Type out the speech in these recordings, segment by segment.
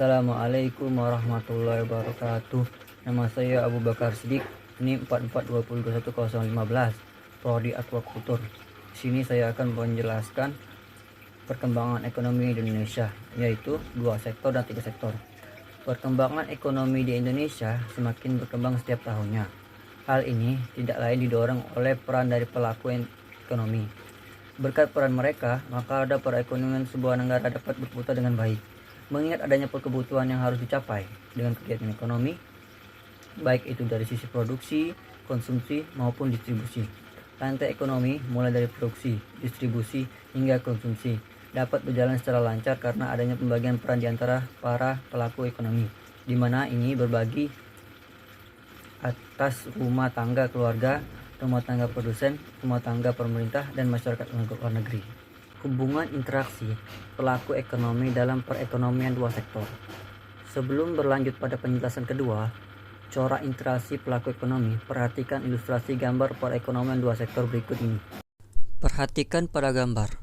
Assalamualaikum warahmatullahi wabarakatuh. Nama saya Abu Bakar Siddiq. Ini 442015, Prodi Aquacultur. Di sini saya akan menjelaskan perkembangan ekonomi di Indonesia, yaitu 2 sektor dan 3 sektor. Perkembangan ekonomi di Indonesia semakin berkembang setiap tahunnya. Hal ini tidak lain didorong oleh peran dari pelaku ekonomi. Berkat peran mereka, maka roda perekonomian sebuah negara dapat berputar dengan baik. Mengingat adanya kebutuhan yang harus dicapai dengan kegiatan ekonomi, baik itu dari sisi produksi, konsumsi, maupun distribusi. Rantai ekonomi mulai dari produksi, distribusi, hingga konsumsi dapat berjalan secara lancar karena adanya pembagian peran di antara para pelaku ekonomi, di mana ini berbagi atas rumah tangga keluarga, rumah tangga produsen, rumah tangga pemerintah, dan masyarakat luar negeri. Hubungan interaksi pelaku ekonomi dalam perekonomian 2 sektor. Sebelum berlanjut pada penjelasan kedua, corak interaksi pelaku ekonomi, perhatikan ilustrasi gambar perekonomian 2 sektor berikut ini. Perhatikan pada gambar.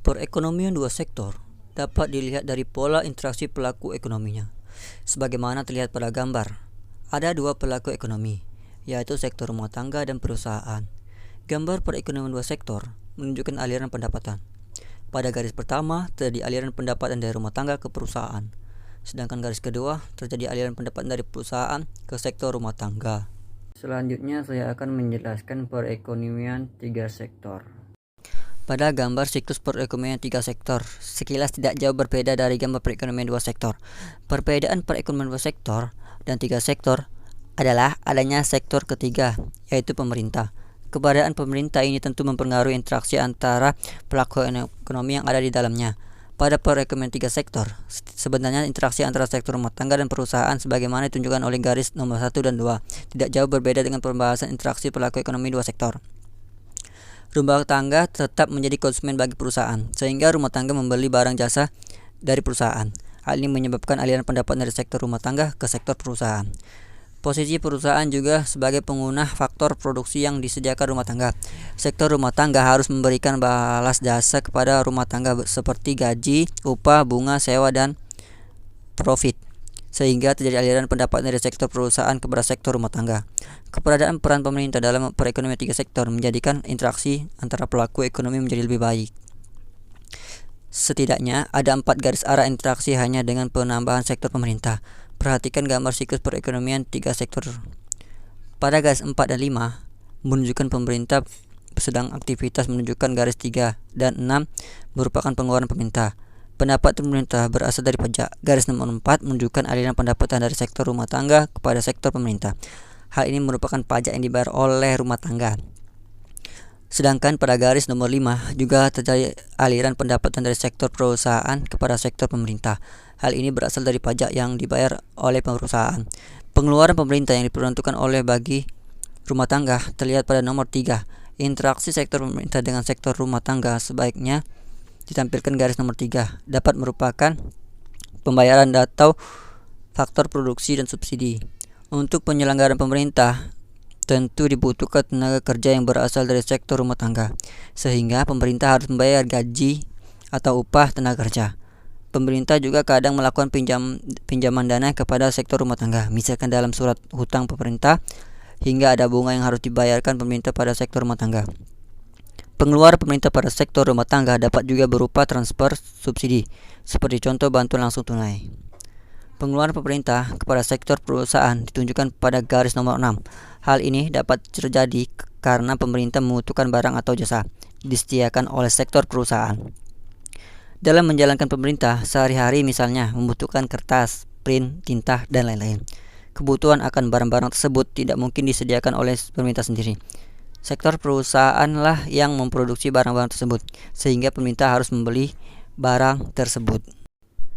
Perekonomian 2 sektor dapat dilihat dari pola interaksi pelaku ekonominya. Sebagaimana terlihat pada gambar, ada 2 pelaku ekonomi, yaitu sektor rumah tangga dan perusahaan. Gambar perekonomian 2 sektor menunjukkan aliran pendapatan. Pada garis pertama terjadi aliran pendapatan dari rumah tangga ke perusahaan, sedangkan garis kedua terjadi aliran pendapatan dari perusahaan ke sektor rumah tangga. Selanjutnya saya akan menjelaskan perekonomian 3 sektor. Pada gambar siklus perekonomian 3 sektor, sekilas tidak jauh berbeda dari gambar perekonomian 2 sektor. Perbedaan perekonomian 2 sektor dan 3 sektor adalah adanya sektor ketiga, yaitu pemerintah. Keberadaan pemerintah ini tentu mempengaruhi interaksi antara pelaku ekonomi yang ada di dalamnya. Pada perekonomian 3 sektor, sebenarnya interaksi antara sektor rumah tangga dan perusahaan sebagaimana ditunjukkan oleh garis nomor 1 dan 2 tidak jauh berbeda dengan pembahasan interaksi pelaku ekonomi 2 sektor. Rumah tangga tetap menjadi konsumen bagi perusahaan, sehingga rumah tangga membeli barang jasa dari perusahaan. Hal ini menyebabkan aliran pendapatan dari sektor rumah tangga ke sektor perusahaan. Posisi perusahaan juga sebagai pengguna faktor produksi yang disediakan rumah tangga. Sektor rumah tangga harus memberikan balas jasa kepada rumah tangga seperti gaji, upah, bunga, sewa, dan profit, sehingga terjadi aliran pendapatan dari sektor perusahaan kepada sektor rumah tangga. Keberadaan peran pemerintah dalam perekonomian 3 sektor menjadikan interaksi antara pelaku ekonomi menjadi lebih baik. Setidaknya ada 4 garis arah interaksi hanya dengan penambahan sektor pemerintah. Perhatikan gambar siklus perekonomian 3 sektor. Pada garis 4 dan 5 menunjukkan pemerintah sedang aktivitas, menunjukkan garis 3 dan 6 merupakan pengeluaran pemerintah. Pendapat pemerintah berasal dari pajak. Garis nomor 4 menunjukkan aliran pendapatan dari sektor rumah tangga kepada sektor pemerintah. Hal ini merupakan pajak yang dibayar oleh rumah tangga. Sedangkan pada garis nomor 5 juga terjadi aliran pendapatan dari sektor perusahaan kepada sektor pemerintah. Hal ini berasal dari pajak yang dibayar oleh perusahaan. Pengeluaran pemerintah yang diperuntukkan oleh bagi rumah tangga terlihat pada nomor 3. Interaksi sektor pemerintah dengan sektor rumah tangga sebaiknya ditampilkan garis nomor 3. Dapat merupakan pembayaran atau faktor produksi dan subsidi. Untuk penyelenggaraan pemerintah tentu dibutuhkan tenaga kerja yang berasal dari sektor rumah tangga, sehingga pemerintah harus membayar gaji atau upah tenaga kerja. Pemerintah juga kadang melakukan pinjaman dana kepada sektor rumah tangga, misalkan dalam surat hutang pemerintah, hingga ada bunga yang harus dibayarkan pemerintah pada sektor rumah tangga. Pengeluaran pemerintah pada sektor rumah tangga dapat juga berupa transfer subsidi, seperti contoh bantuan langsung tunai. Pengeluaran pemerintah kepada sektor perusahaan ditunjukkan pada garis nomor 6. Hal ini dapat terjadi karena pemerintah membutuhkan barang atau jasa disediakan oleh sektor perusahaan. Dalam menjalankan pemerintah sehari-hari, misalnya membutuhkan kertas, print, tinta, dan lain-lain. Kebutuhan akan barang-barang tersebut tidak mungkin disediakan oleh pemerintah sendiri. Sektor perusahaanlah yang memproduksi barang-barang tersebut, sehingga pemerintah harus membeli barang tersebut.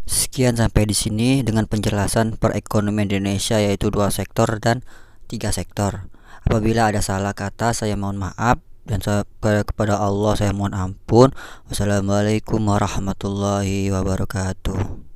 Sekian sampai di sini dengan penjelasan perekonomian Indonesia, yaitu 2 sektor dan 3 sektor. Apabila ada salah kata, saya mohon maaf, dan kepada Allah saya mohon ampun. Wassalamualaikum warahmatullahi wabarakatuh.